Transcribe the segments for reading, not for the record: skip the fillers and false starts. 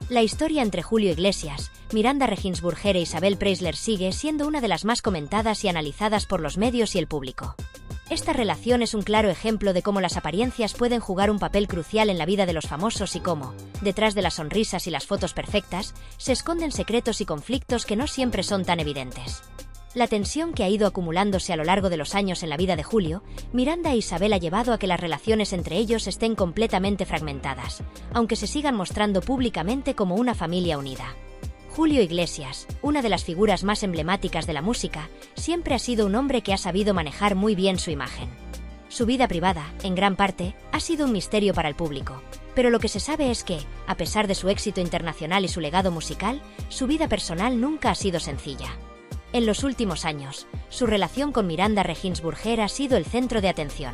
La historia entre Julio Iglesias, Miranda Regginsburger e Isabel Preisler sigue siendo una de las más comentadas y analizadas por los medios y el público. Esta relación es un claro ejemplo de cómo las apariencias pueden jugar un papel crucial en la vida de los famosos y cómo, detrás de las sonrisas y las fotos perfectas, se esconden secretos y conflictos que no siempre son tan evidentes. La tensión que ha ido acumulándose a lo largo de los años en la vida de Julio, Miranda e Isabel ha llevado a que las relaciones entre ellos estén completamente fragmentadas, aunque se sigan mostrando públicamente como una familia unida. Julio Iglesias, una de las figuras más emblemáticas de la música, siempre ha sido un hombre que ha sabido manejar muy bien su imagen. Su vida privada, en gran parte, ha sido un misterio para el público, pero lo que se sabe es que, a pesar de su éxito internacional y su legado musical, su vida personal nunca ha sido sencilla. En los últimos años, su relación con Miranda Regginsburger ha sido el centro de atención.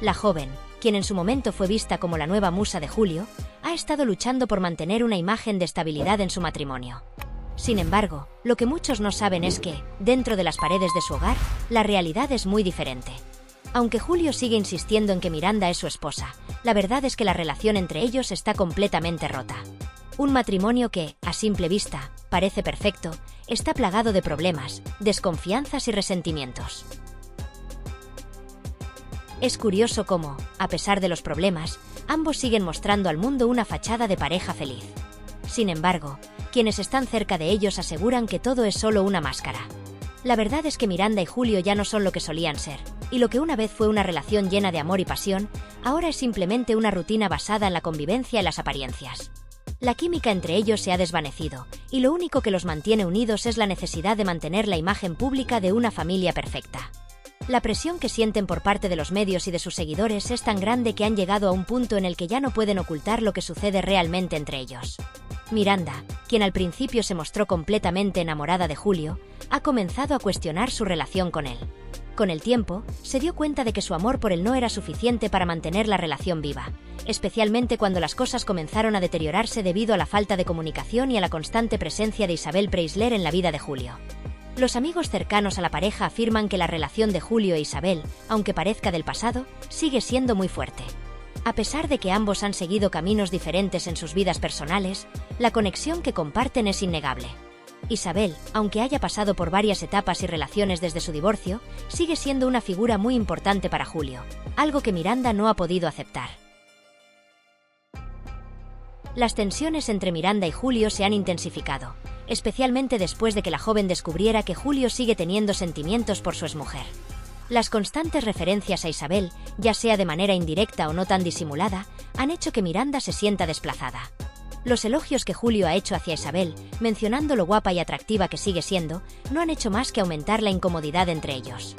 La joven, quien en su momento fue vista como la nueva musa de Julio, ha estado luchando por mantener una imagen de estabilidad en su matrimonio. Sin embargo, lo que muchos no saben es que, dentro de las paredes de su hogar, la realidad es muy diferente. Aunque Julio sigue insistiendo en que Miranda es su esposa, la verdad es que la relación entre ellos está completamente rota. Un matrimonio que, a simple vista, parece perfecto, está plagado de problemas, desconfianzas y resentimientos. Es curioso cómo, a pesar de los problemas, ambos siguen mostrando al mundo una fachada de pareja feliz. Sin embargo, quienes están cerca de ellos aseguran que todo es solo una máscara. La verdad es que Miranda y Julio ya no son lo que solían ser, y lo que una vez fue una relación llena de amor y pasión, ahora es simplemente una rutina basada en la convivencia y las apariencias. La química entre ellos se ha desvanecido, y lo único que los mantiene unidos es la necesidad de mantener la imagen pública de una familia perfecta. La presión que sienten por parte de los medios y de sus seguidores es tan grande que han llegado a un punto en el que ya no pueden ocultar lo que sucede realmente entre ellos. Miranda, quien al principio se mostró completamente enamorada de Julio, ha comenzado a cuestionar su relación con él. Con el tiempo, se dio cuenta de que su amor por él no era suficiente para mantener la relación viva, especialmente cuando las cosas comenzaron a deteriorarse debido a la falta de comunicación y a la constante presencia de Isabel Preisler en la vida de Julio. Los amigos cercanos a la pareja afirman que la relación de Julio e Isabel, aunque parezca del pasado, sigue siendo muy fuerte. A pesar de que ambos han seguido caminos diferentes en sus vidas personales, la conexión que comparten es innegable. Isabel, aunque haya pasado por varias etapas y relaciones desde su divorcio, sigue siendo una figura muy importante para Julio, algo que Miranda no ha podido aceptar. Las tensiones entre Miranda y Julio se han intensificado, especialmente después de que la joven descubriera que Julio sigue teniendo sentimientos por su exmujer. Las constantes referencias a Isabel, ya sea de manera indirecta o no tan disimulada, han hecho que Miranda se sienta desplazada. Los elogios que Julio ha hecho hacia Isabel, mencionando lo guapa y atractiva que sigue siendo, no han hecho más que aumentar la incomodidad entre ellos.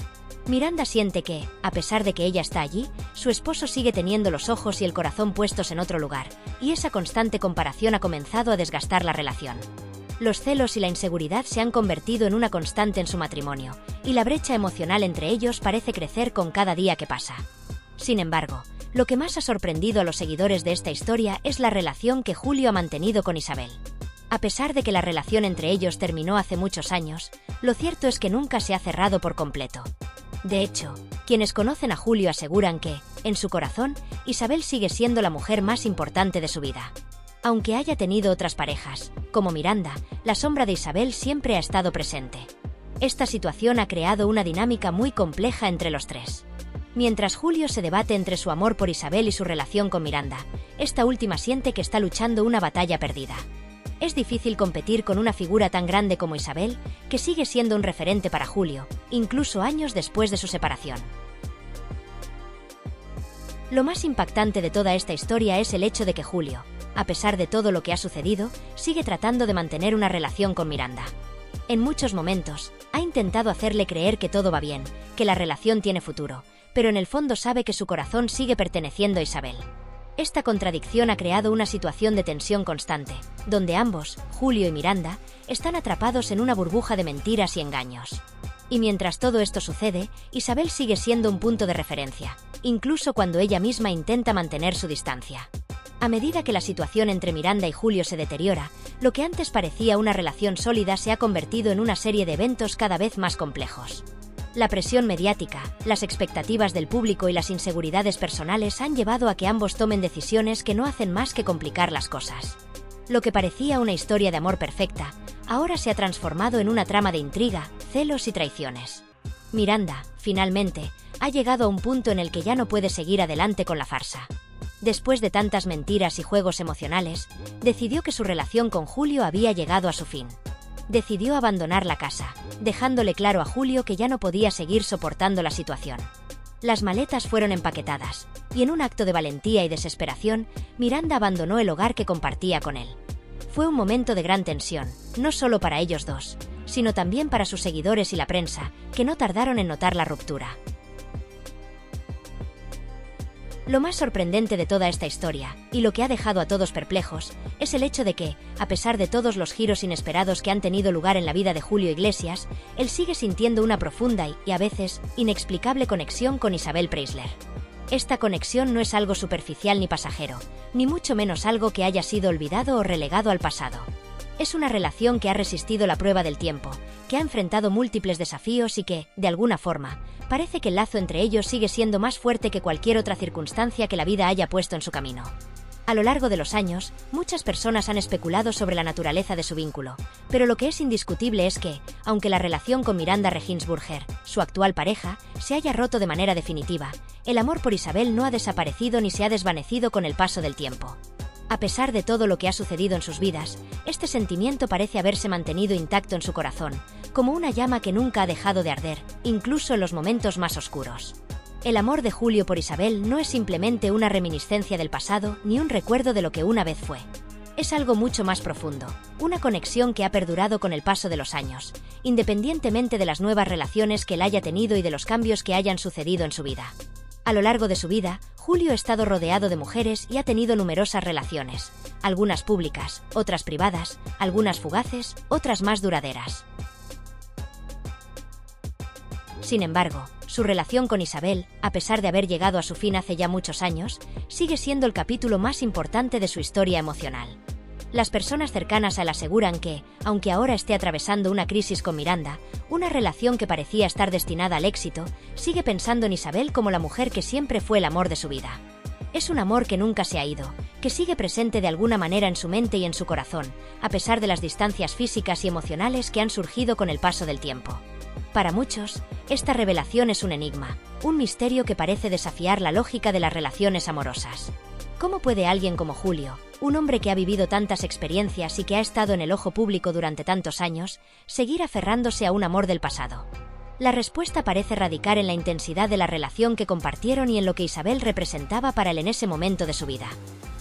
Miranda siente que, a pesar de que ella está allí, su esposo sigue teniendo los ojos y el corazón puestos en otro lugar, y esa constante comparación ha comenzado a desgastar la relación. Los celos y la inseguridad se han convertido en una constante en su matrimonio, y la brecha emocional entre ellos parece crecer con cada día que pasa. Sin embargo, lo que más ha sorprendido a los seguidores de esta historia es la relación que Julio ha mantenido con Isabel. A pesar de que la relación entre ellos terminó hace muchos años, lo cierto es que nunca se ha cerrado por completo. De hecho, quienes conocen a Julio aseguran que, en su corazón, Isabel sigue siendo la mujer más importante de su vida. Aunque haya tenido otras parejas, como Miranda, la sombra de Isabel siempre ha estado presente. Esta situación ha creado una dinámica muy compleja entre los tres. Mientras Julio se debate entre su amor por Isabel y su relación con Miranda, esta última siente que está luchando una batalla perdida. Es difícil competir con una figura tan grande como Isabel, que sigue siendo un referente para Julio, incluso años después de su separación. Lo más impactante de toda esta historia es el hecho de que Julio, a pesar de todo lo que ha sucedido, sigue tratando de mantener una relación con Miranda. En muchos momentos, ha intentado hacerle creer que todo va bien, que la relación tiene futuro, pero en el fondo sabe que su corazón sigue perteneciendo a Isabel. Esta contradicción ha creado una situación de tensión constante, donde ambos, Julio y Miranda, están atrapados en una burbuja de mentiras y engaños. Y mientras todo esto sucede, Isabel sigue siendo un punto de referencia, incluso cuando ella misma intenta mantener su distancia. A medida que la situación entre Miranda y Julio se deteriora, lo que antes parecía una relación sólida se ha convertido en una serie de eventos cada vez más complejos. La presión mediática, las expectativas del público y las inseguridades personales han llevado a que ambos tomen decisiones que no hacen más que complicar las cosas. Lo que parecía una historia de amor perfecta, ahora se ha transformado en una trama de intriga, celos y traiciones. Miranda, finalmente, ha llegado a un punto en el que ya no puede seguir adelante con la farsa. Después de tantas mentiras y juegos emocionales, decidió que su relación con Julio había llegado a su fin. Decidió abandonar la casa, dejándole claro a Julio que ya no podía seguir soportando la situación. Las maletas fueron empaquetadas, y en un acto de valentía y desesperación, Miranda abandonó el hogar que compartía con él. Fue un momento de gran tensión, no solo para ellos dos, sino también para sus seguidores y la prensa, que no tardaron en notar la ruptura. Lo más sorprendente de toda esta historia, y lo que ha dejado a todos perplejos, es el hecho de que, a pesar de todos los giros inesperados que han tenido lugar en la vida de Julio Iglesias, él sigue sintiendo una profunda y, a veces, inexplicable conexión con Isabel Preisler. Esta conexión no es algo superficial ni pasajero, ni mucho menos algo que haya sido olvidado o relegado al pasado. Es una relación que ha resistido la prueba del tiempo, que ha enfrentado múltiples desafíos y que, de alguna forma, parece que el lazo entre ellos sigue siendo más fuerte que cualquier otra circunstancia que la vida haya puesto en su camino. A lo largo de los años, muchas personas han especulado sobre la naturaleza de su vínculo, pero lo que es indiscutible es que, aunque la relación con Miranda Regensburger, su actual pareja, se haya roto de manera definitiva, el amor por Isabel no ha desaparecido ni se ha desvanecido con el paso del tiempo. A pesar de todo lo que ha sucedido en sus vidas, este sentimiento parece haberse mantenido intacto en su corazón, como una llama que nunca ha dejado de arder, incluso en los momentos más oscuros. El amor de Julio por Isabel no es simplemente una reminiscencia del pasado ni un recuerdo de lo que una vez fue. Es algo mucho más profundo, una conexión que ha perdurado con el paso de los años, independientemente de las nuevas relaciones que él haya tenido y de los cambios que hayan sucedido en su vida. A lo largo de su vida, Julio ha estado rodeado de mujeres y ha tenido numerosas relaciones, algunas públicas, otras privadas, algunas fugaces, otras más duraderas. Sin embargo, su relación con Isabel, a pesar de haber llegado a su fin hace ya muchos años, sigue siendo el capítulo más importante de su historia emocional. Las personas cercanas a él aseguran que, aunque ahora esté atravesando una crisis con Miranda, una relación que parecía estar destinada al éxito, sigue pensando en Isabel como la mujer que siempre fue el amor de su vida. Es un amor que nunca se ha ido, que sigue presente de alguna manera en su mente y en su corazón, a pesar de las distancias físicas y emocionales que han surgido con el paso del tiempo. Para muchos, esta revelación es un enigma, un misterio que parece desafiar la lógica de las relaciones amorosas. ¿Cómo puede alguien como Julio, un hombre que ha vivido tantas experiencias y que ha estado en el ojo público durante tantos años, seguir aferrándose a un amor del pasado? La respuesta parece radicar en la intensidad de la relación que compartieron y en lo que Isabel representaba para él en ese momento de su vida.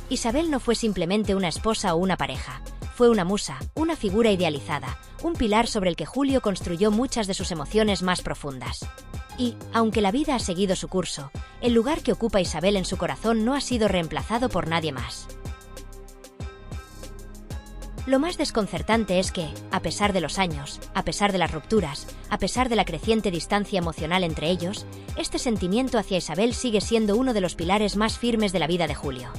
Isabel no fue simplemente una esposa o una pareja, fue una musa, una figura idealizada, un pilar sobre el que Julio construyó muchas de sus emociones más profundas. Y, aunque la vida ha seguido su curso, el lugar que ocupa Isabel en su corazón no ha sido reemplazado por nadie más. Lo más desconcertante es que, a pesar de los años, a pesar de las rupturas, a pesar de la creciente distancia emocional entre ellos, este sentimiento hacia Isabel sigue siendo uno de los pilares más firmes de la vida de Julio.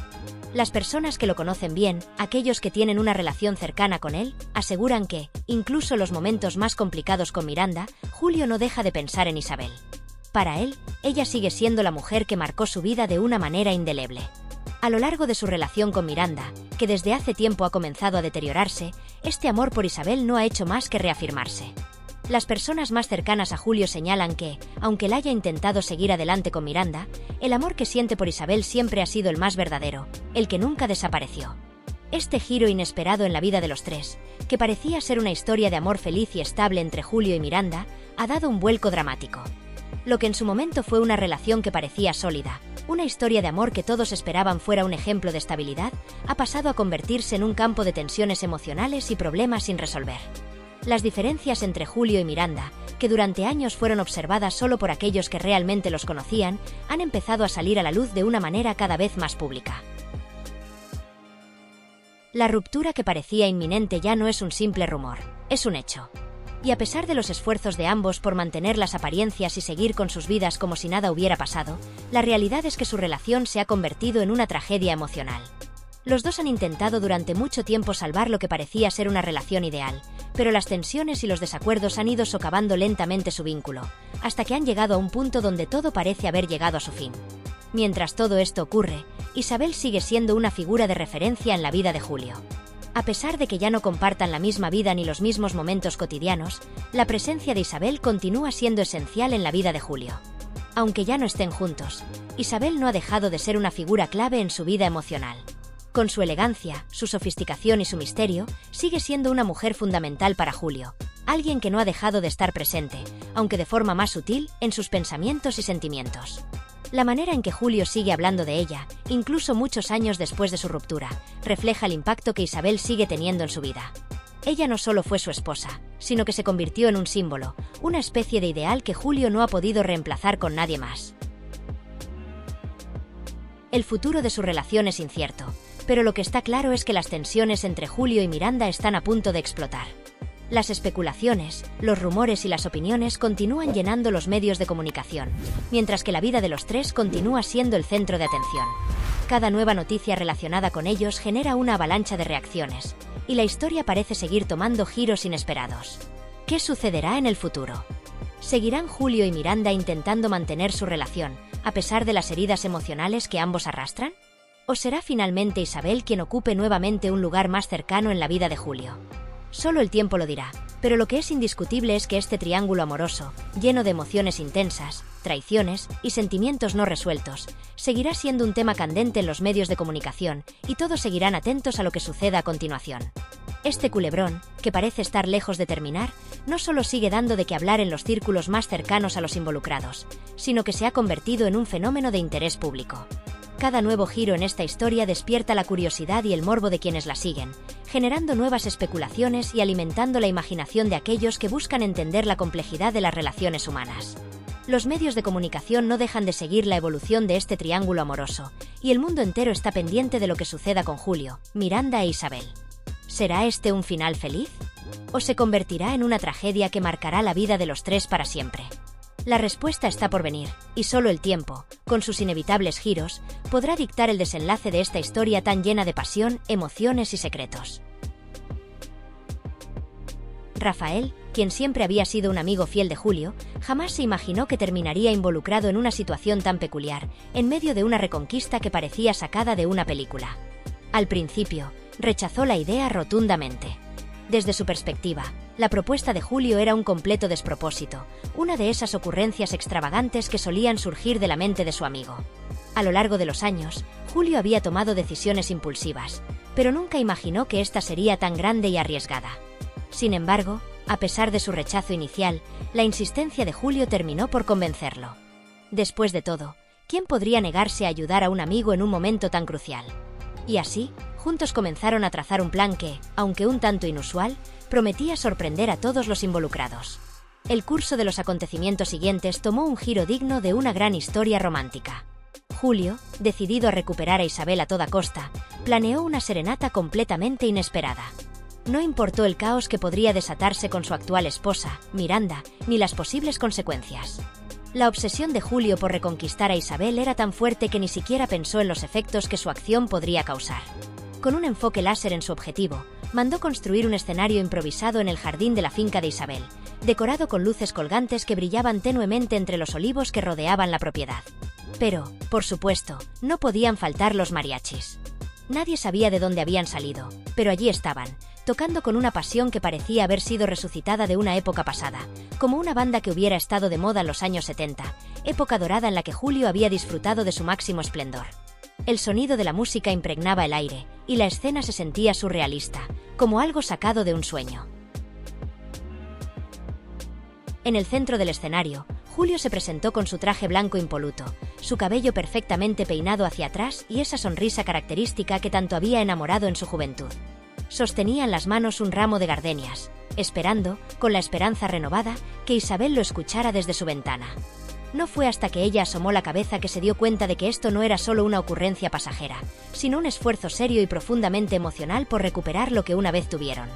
Las personas que lo conocen bien, aquellos que tienen una relación cercana con él, aseguran que, incluso en los momentos más complicados con Miranda, Julio no deja de pensar en Isabel. Para él, ella sigue siendo la mujer que marcó su vida de una manera indeleble. A lo largo de su relación con Miranda, que desde hace tiempo ha comenzado a deteriorarse, este amor por Isabel no ha hecho más que reafirmarse. Las personas más cercanas a Julio señalan que, aunque él haya intentado seguir adelante con Miranda, el amor que siente por Isabel siempre ha sido el más verdadero, el que nunca desapareció. Este giro inesperado en la vida de los tres, que parecía ser una historia de amor feliz y estable entre Julio y Miranda, ha dado un vuelco dramático. Lo que en su momento fue una relación que parecía sólida, una historia de amor que todos esperaban fuera un ejemplo de estabilidad, ha pasado a convertirse en un campo de tensiones emocionales y problemas sin resolver. Las diferencias entre Julio y Miranda, que durante años fueron observadas solo por aquellos que realmente los conocían, han empezado a salir a la luz de una manera cada vez más pública. La ruptura que parecía inminente ya no es un simple rumor, es un hecho. Y a pesar de los esfuerzos de ambos por mantener las apariencias y seguir con sus vidas como si nada hubiera pasado, la realidad es que su relación se ha convertido en una tragedia emocional. Los dos han intentado durante mucho tiempo salvar lo que parecía ser una relación ideal, pero las tensiones y los desacuerdos han ido socavando lentamente su vínculo, hasta que han llegado a un punto donde todo parece haber llegado a su fin. Mientras todo esto ocurre, Isabel sigue siendo una figura de referencia en la vida de Julio. A pesar de que ya no compartan la misma vida ni los mismos momentos cotidianos, la presencia de Isabel continúa siendo esencial en la vida de Julio. Aunque ya no estén juntos, Isabel no ha dejado de ser una figura clave en su vida emocional. Con su elegancia, su sofisticación y su misterio, sigue siendo una mujer fundamental para Julio, alguien que no ha dejado de estar presente, aunque de forma más sutil, en sus pensamientos y sentimientos. La manera en que Julio sigue hablando de ella, incluso muchos años después de su ruptura, refleja el impacto que Isabel sigue teniendo en su vida. Ella no solo fue su esposa, sino que se convirtió en un símbolo, una especie de ideal que Julio no ha podido reemplazar con nadie más. El futuro de su relación es incierto, pero lo que está claro es que las tensiones entre Julio y Miranda están a punto de explotar. Las especulaciones, los rumores y las opiniones continúan llenando los medios de comunicación, mientras que la vida de los tres continúa siendo el centro de atención. Cada nueva noticia relacionada con ellos genera una avalancha de reacciones, y la historia parece seguir tomando giros inesperados. ¿Qué sucederá en el futuro? ¿Seguirán Julio y Miranda intentando mantener su relación, a pesar de las heridas emocionales que ambos arrastran? ¿O será finalmente Isabel quien ocupe nuevamente un lugar más cercano en la vida de Julio? Solo el tiempo lo dirá, pero lo que es indiscutible es que este triángulo amoroso, lleno de emociones intensas, traiciones y sentimientos no resueltos, seguirá siendo un tema candente en los medios de comunicación, y todos seguirán atentos a lo que suceda a continuación. Este culebrón, que parece estar lejos de terminar, no solo sigue dando de qué hablar en los círculos más cercanos a los involucrados, sino que se ha convertido en un fenómeno de interés público. Cada nuevo giro en esta historia despierta la curiosidad y el morbo de quienes la siguen, generando nuevas especulaciones y alimentando la imaginación de aquellos que buscan entender la complejidad de las relaciones humanas. Los medios de comunicación no dejan de seguir la evolución de este triángulo amoroso, y el mundo entero está pendiente de lo que suceda con Julio, Miranda e Isabel. ¿Será este un final feliz? ¿O se convertirá en una tragedia que marcará la vida de los tres para siempre? La respuesta está por venir, y solo el tiempo, con sus inevitables giros, podrá dictar el desenlace de esta historia tan llena de pasión, emociones y secretos. Rafael, quien siempre había sido un amigo fiel de Julio, jamás se imaginó que terminaría involucrado en una situación tan peculiar, en medio de una reconquista que parecía sacada de una película. Al principio, rechazó la idea rotundamente. Desde su perspectiva, la propuesta de Julio era un completo despropósito, una de esas ocurrencias extravagantes que solían surgir de la mente de su amigo. A lo largo de los años, Julio había tomado decisiones impulsivas, pero nunca imaginó que esta sería tan grande y arriesgada. Sin embargo, a pesar de su rechazo inicial, la insistencia de Julio terminó por convencerlo. Después de todo, ¿quién podría negarse a ayudar a un amigo en un momento tan crucial? Y así, juntos comenzaron a trazar un plan que, aunque un tanto inusual, prometía sorprender a todos los involucrados. El curso de los acontecimientos siguientes tomó un giro digno de una gran historia romántica. Julio, decidido a recuperar a Isabel a toda costa, planeó una serenata completamente inesperada. No importó el caos que podría desatarse con su actual esposa, Miranda, ni las posibles consecuencias. La obsesión de Julio por reconquistar a Isabel era tan fuerte que ni siquiera pensó en los efectos que su acción podría causar. Con un enfoque láser en su objetivo, mandó construir un escenario improvisado en el jardín de la finca de Isabel, decorado con luces colgantes que brillaban tenuemente entre los olivos que rodeaban la propiedad. Pero, por supuesto, no podían faltar los mariachis. Nadie sabía de dónde habían salido, pero allí estaban, tocando con una pasión que parecía haber sido resucitada de una época pasada, como una banda que hubiera estado de moda en los años 70, época dorada en la que Julio había disfrutado de su máximo esplendor. El sonido de la música impregnaba el aire, y la escena se sentía surrealista, como algo sacado de un sueño. En el centro del escenario, Julio se presentó con su traje blanco impoluto, su cabello perfectamente peinado hacia atrás y esa sonrisa característica que tanto había enamorado en su juventud. Sostenía en las manos un ramo de gardenias, esperando, con la esperanza renovada, que Isabel lo escuchara desde su ventana. No fue hasta que ella asomó la cabeza que se dio cuenta de que esto no era solo una ocurrencia pasajera, sino un esfuerzo serio y profundamente emocional por recuperar lo que una vez tuvieron.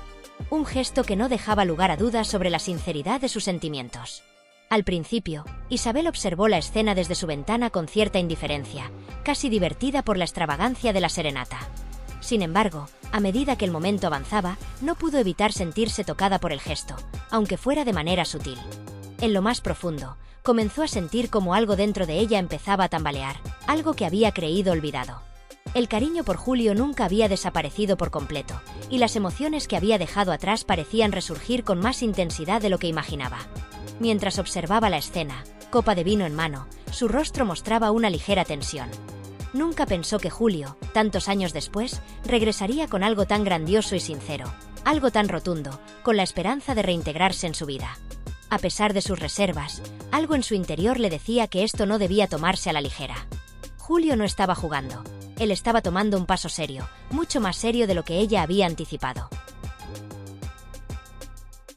Un gesto que no dejaba lugar a dudas sobre la sinceridad de sus sentimientos. Al principio, Isabel observó la escena desde su ventana con cierta indiferencia, casi divertida por la extravagancia de la serenata. Sin embargo, a medida que el momento avanzaba, no pudo evitar sentirse tocada por el gesto, aunque fuera de manera sutil. En lo más profundo, comenzó a sentir como algo dentro de ella empezaba a tambalear, algo que había creído olvidado. El cariño por Julio nunca había desaparecido por completo, y las emociones que había dejado atrás parecían resurgir con más intensidad de lo que imaginaba. Mientras observaba la escena, copa de vino en mano, su rostro mostraba una ligera tensión. Nunca pensó que Julio, tantos años después, regresaría con algo tan grandioso y sincero, algo tan rotundo, con la esperanza de reintegrarse en su vida. A pesar de sus reservas, algo en su interior le decía que esto no debía tomarse a la ligera. Julio no estaba jugando. Él estaba tomando un paso serio, mucho más serio de lo que ella había anticipado.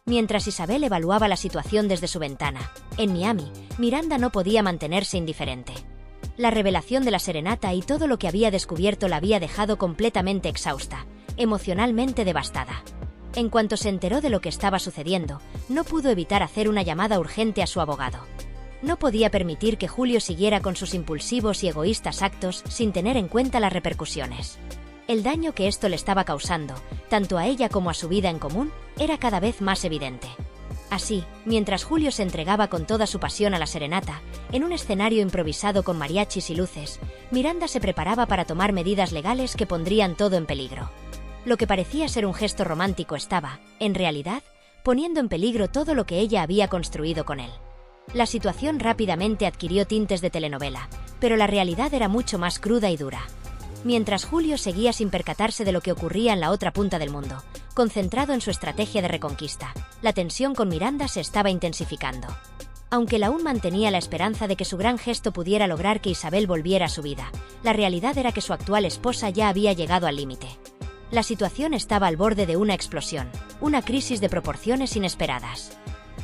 Mientras Isabel evaluaba la situación desde su ventana, en Miami, Miranda no podía mantenerse indiferente. La revelación de la serenata y todo lo que había descubierto la había dejado completamente exhausta, emocionalmente devastada. En cuanto se enteró de lo que estaba sucediendo, no pudo evitar hacer una llamada urgente a su abogado. No podía permitir que Julio siguiera con sus impulsivos y egoístas actos sin tener en cuenta las repercusiones. El daño que esto le estaba causando, tanto a ella como a su vida en común, era cada vez más evidente. Así, mientras Julio se entregaba con toda su pasión a la serenata, en un escenario improvisado con mariachis y luces, Miranda se preparaba para tomar medidas legales que pondrían todo en peligro. Lo que parecía ser un gesto romántico estaba, en realidad, poniendo en peligro todo lo que ella había construido con él. La situación rápidamente adquirió tintes de telenovela, pero la realidad era mucho más cruda y dura. Mientras Julio seguía sin percatarse de lo que ocurría en la otra punta del mundo, concentrado en su estrategia de reconquista, la tensión con Miranda se estaba intensificando. Aunque él aún mantenía la esperanza de que su gran gesto pudiera lograr que Isabel volviera a su vida, la realidad era que su actual esposa ya había llegado al límite. La situación estaba al borde de una explosión, una crisis de proporciones inesperadas.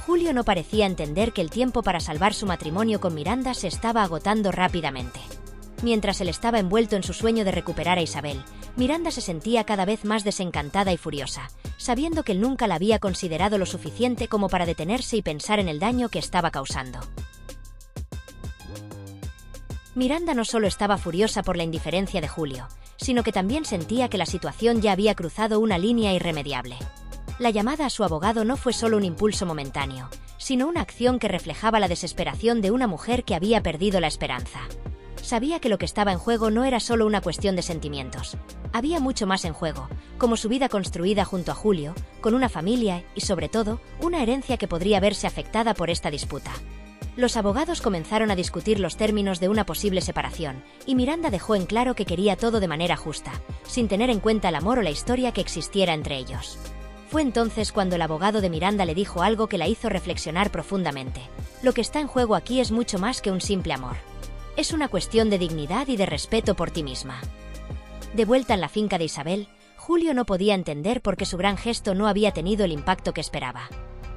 Julio no parecía entender que el tiempo para salvar su matrimonio con Miranda se estaba agotando rápidamente. Mientras él estaba envuelto en su sueño de recuperar a Isabel, Miranda se sentía cada vez más desencantada y furiosa, sabiendo que él nunca la había considerado lo suficiente como para detenerse y pensar en el daño que estaba causando. Miranda no solo estaba furiosa por la indiferencia de Julio, sino que también sentía que la situación ya había cruzado una línea irremediable. La llamada a su abogado no fue solo un impulso momentáneo, sino una acción que reflejaba la desesperación de una mujer que había perdido la esperanza. Sabía que lo que estaba en juego no era solo una cuestión de sentimientos. Había mucho más en juego, como su vida construida junto a Julio, con una familia y, sobre todo, una herencia que podría verse afectada por esta disputa. Los abogados comenzaron a discutir los términos de una posible separación, y Miranda dejó en claro que quería todo de manera justa, sin tener en cuenta el amor o la historia que existiera entre ellos. Fue entonces cuando el abogado de Miranda le dijo algo que la hizo reflexionar profundamente. Lo que está en juego aquí es mucho más que un simple amor. Es una cuestión de dignidad y de respeto por ti misma. De vuelta en la finca de Isabel, Julio no podía entender por qué su gran gesto no había tenido el impacto que esperaba.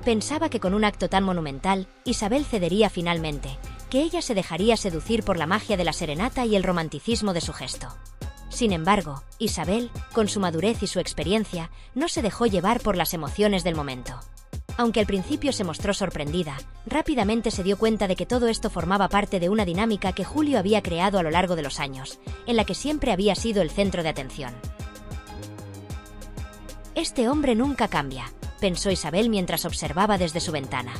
Pensaba que con un acto tan monumental, Isabel cedería finalmente, que ella se dejaría seducir por la magia de la serenata y el romanticismo de su gesto. Sin embargo, Isabel, con su madurez y su experiencia, no se dejó llevar por las emociones del momento. Aunque al principio se mostró sorprendida, rápidamente se dio cuenta de que todo esto formaba parte de una dinámica que Julio había creado a lo largo de los años, en la que siempre había sido el centro de atención. Este hombre nunca cambia, pensó Isabel mientras observaba desde su ventana.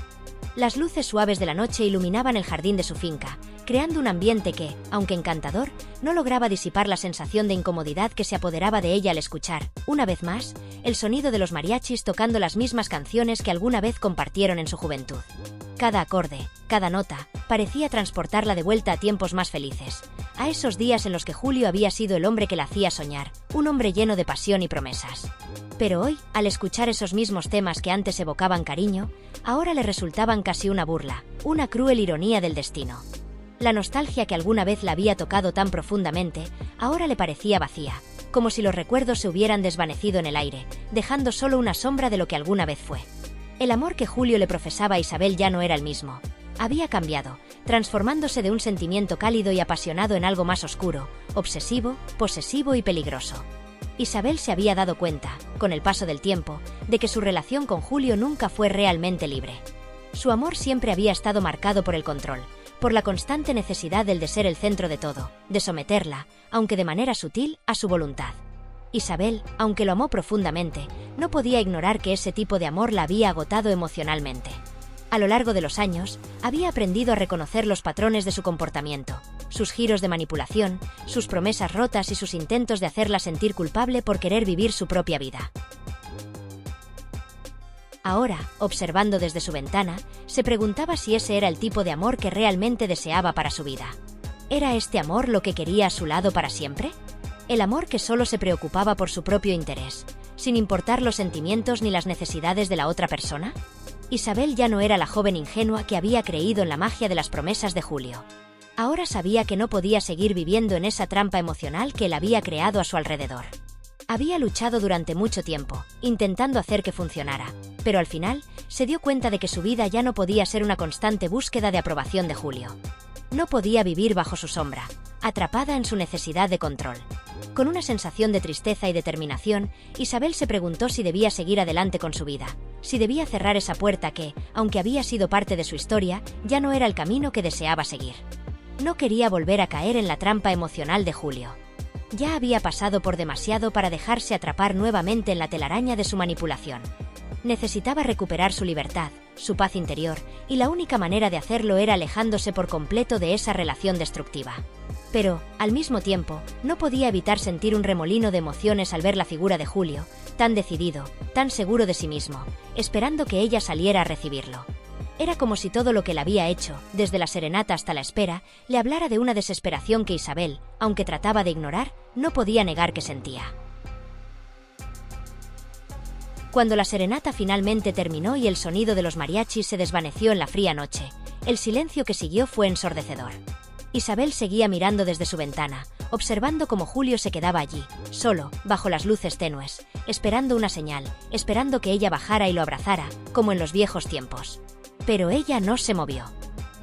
Las luces suaves de la noche iluminaban el jardín de su finca, creando un ambiente que, aunque encantador, no lograba disipar la sensación de incomodidad que se apoderaba de ella al escuchar, una vez más, el sonido de los mariachis tocando las mismas canciones que alguna vez compartieron en su juventud. Cada acorde, cada nota, parecía transportarla de vuelta a tiempos más felices, a esos días en los que Julio había sido el hombre que la hacía soñar, un hombre lleno de pasión y promesas. Pero hoy, al escuchar esos mismos temas que antes evocaban cariño, ahora le resultaban casi una burla, una cruel ironía del destino. La nostalgia que alguna vez la había tocado tan profundamente, ahora le parecía vacía, como si los recuerdos se hubieran desvanecido en el aire, dejando solo una sombra de lo que alguna vez fue. El amor que Julio le profesaba a Isabel ya no era el mismo. Había cambiado, transformándose de un sentimiento cálido y apasionado en algo más oscuro, obsesivo, posesivo y peligroso. Isabel se había dado cuenta, con el paso del tiempo, de que su relación con Julio nunca fue realmente libre. Su amor siempre había estado marcado por el control, por la constante necesidad del de ser el centro de todo, de someterla, aunque de manera sutil, a su voluntad. Isabel, aunque lo amó profundamente, no podía ignorar que ese tipo de amor la había agotado emocionalmente. A lo largo de los años, había aprendido a reconocer los patrones de su comportamiento, sus giros de manipulación, sus promesas rotas y sus intentos de hacerla sentir culpable por querer vivir su propia vida. Ahora, observando desde su ventana, se preguntaba si ese era el tipo de amor que realmente deseaba para su vida. ¿Era este amor lo que quería a su lado para siempre? ¿El amor que solo se preocupaba por su propio interés, sin importar los sentimientos ni las necesidades de la otra persona? Isabel ya no era la joven ingenua que había creído en la magia de las promesas de Julio. Ahora sabía que no podía seguir viviendo en esa trampa emocional que él había creado a su alrededor. Había luchado durante mucho tiempo, intentando hacer que funcionara, pero al final se dio cuenta de que su vida ya no podía ser una constante búsqueda de aprobación de Julio. No podía vivir bajo su sombra, atrapada en su necesidad de control. Con una sensación de tristeza y determinación, Isabel se preguntó si debía seguir adelante con su vida, si debía cerrar esa puerta que, aunque había sido parte de su historia, ya no era el camino que deseaba seguir. No quería volver a caer en la trampa emocional de Julio. Ya había pasado por demasiado para dejarse atrapar nuevamente en la telaraña de su manipulación. Necesitaba recuperar su libertad, su paz interior, y la única manera de hacerlo era alejándose por completo de esa relación destructiva. Pero, al mismo tiempo, no podía evitar sentir un remolino de emociones al ver la figura de Julio, tan decidido, tan seguro de sí mismo, esperando que ella saliera a recibirlo. Era como si todo lo que él había hecho, desde la serenata hasta la espera, le hablara de una desesperación que Isabel, aunque trataba de ignorar, no podía negar que sentía. Cuando la serenata finalmente terminó y el sonido de los mariachis se desvaneció en la fría noche, el silencio que siguió fue ensordecedor. Isabel seguía mirando desde su ventana, observando cómo Julio se quedaba allí, solo, bajo las luces tenues, esperando una señal, esperando que ella bajara y lo abrazara, como en los viejos tiempos. Pero ella no se movió.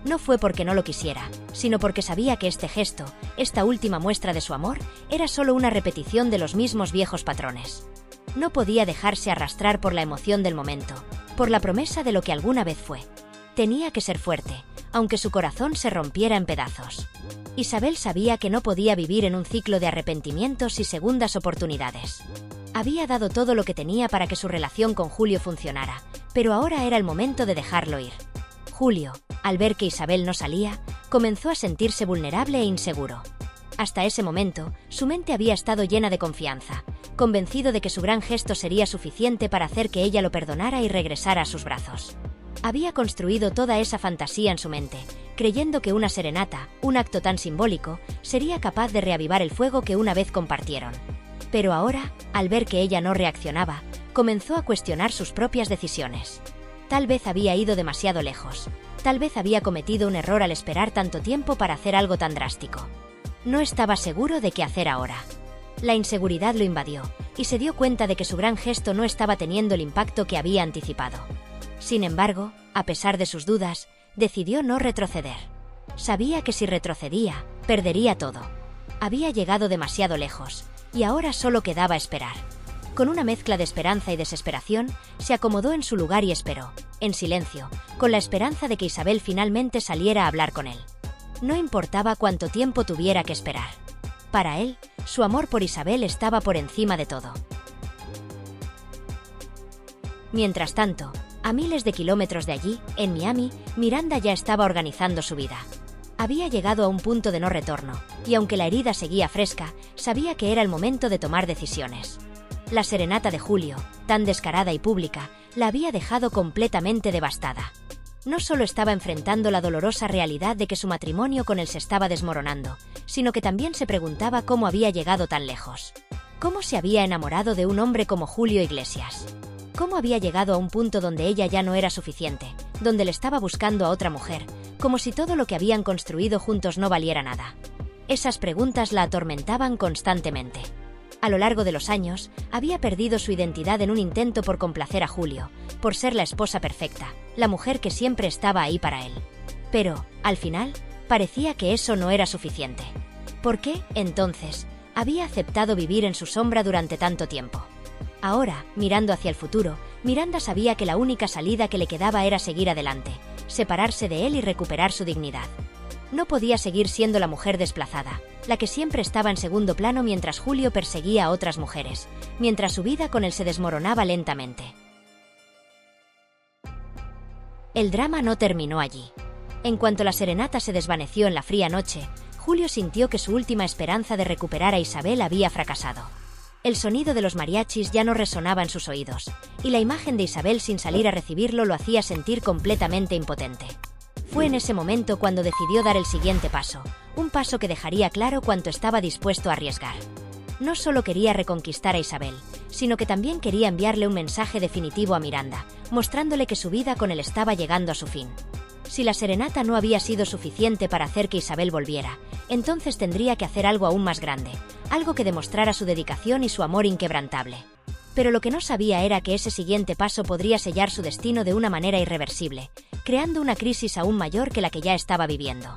No fue porque no lo quisiera, sino porque sabía que este gesto, esta última muestra de su amor, era solo una repetición de los mismos viejos patrones. No podía dejarse arrastrar por la emoción del momento, por la promesa de lo que alguna vez fue. Tenía que ser fuerte, aunque su corazón se rompiera en pedazos. Isabel sabía que no podía vivir en un ciclo de arrepentimientos y segundas oportunidades. Había dado todo lo que tenía para que su relación con Julio funcionara, pero ahora era el momento de dejarlo ir. Julio, al ver que Isabel no salía, comenzó a sentirse vulnerable e inseguro. Hasta ese momento, su mente había estado llena de confianza, convencido de que su gran gesto sería suficiente para hacer que ella lo perdonara y regresara a sus brazos. Había construido toda esa fantasía en su mente, creyendo que una serenata, un acto tan simbólico, sería capaz de reavivar el fuego que una vez compartieron. Pero ahora, al ver que ella no reaccionaba, comenzó a cuestionar sus propias decisiones. Tal vez había ido demasiado lejos. Tal vez había cometido un error al esperar tanto tiempo para hacer algo tan drástico. No estaba seguro de qué hacer ahora. La inseguridad lo invadió, y se dio cuenta de que su gran gesto no estaba teniendo el impacto que había anticipado. Sin embargo, a pesar de sus dudas, decidió no retroceder. Sabía que si retrocedía, perdería todo. Había llegado demasiado lejos, y ahora solo quedaba esperar. Con una mezcla de esperanza y desesperación, se acomodó en su lugar y esperó, en silencio, con la esperanza de que Isabel finalmente saliera a hablar con él. No importaba cuánto tiempo tuviera que esperar. Para él, su amor por Isabel estaba por encima de todo. Mientras tanto, a miles de kilómetros de allí, en Miami, Miranda ya estaba organizando su vida. Había llegado a un punto de no retorno, y aunque la herida seguía fresca, sabía que era el momento de tomar decisiones. La serenata de Julio, tan descarada y pública, la había dejado completamente devastada. No solo estaba enfrentando la dolorosa realidad de que su matrimonio con él se estaba desmoronando, sino que también se preguntaba cómo había llegado tan lejos. ¿Cómo se había enamorado de un hombre como Julio Iglesias? ¿Cómo había llegado a un punto donde ella ya no era suficiente, donde le estaba buscando a otra mujer, como si todo lo que habían construido juntos no valiera nada? Esas preguntas la atormentaban constantemente. A lo largo de los años, había perdido su identidad en un intento por complacer a Julio, por ser la esposa perfecta, la mujer que siempre estaba ahí para él. Pero, al final, parecía que eso no era suficiente. ¿Por qué, entonces, había aceptado vivir en su sombra durante tanto tiempo? Ahora, mirando hacia el futuro, Miranda sabía que la única salida que le quedaba era seguir adelante, separarse de él y recuperar su dignidad. No podía seguir siendo la mujer desplazada, la que siempre estaba en segundo plano mientras Julio perseguía a otras mujeres, mientras su vida con él se desmoronaba lentamente. El drama no terminó allí. En cuanto la serenata se desvaneció en la fría noche, Julio sintió que su última esperanza de recuperar a Isabel había fracasado. El sonido de los mariachis ya no resonaba en sus oídos, y la imagen de Isabel sin salir a recibirlo lo hacía sentir completamente impotente. Fue en ese momento cuando decidió dar el siguiente paso, un paso que dejaría claro cuánto estaba dispuesto a arriesgar. No solo quería reconquistar a Isabel, sino que también quería enviarle un mensaje definitivo a Miranda, mostrándole que su vida con él estaba llegando a su fin. Si la serenata no había sido suficiente para hacer que Isabel volviera, entonces tendría que hacer algo aún más grande, algo que demostrara su dedicación y su amor inquebrantable. Pero lo que no sabía era que ese siguiente paso podría sellar su destino de una manera irreversible, creando una crisis aún mayor que la que ya estaba viviendo.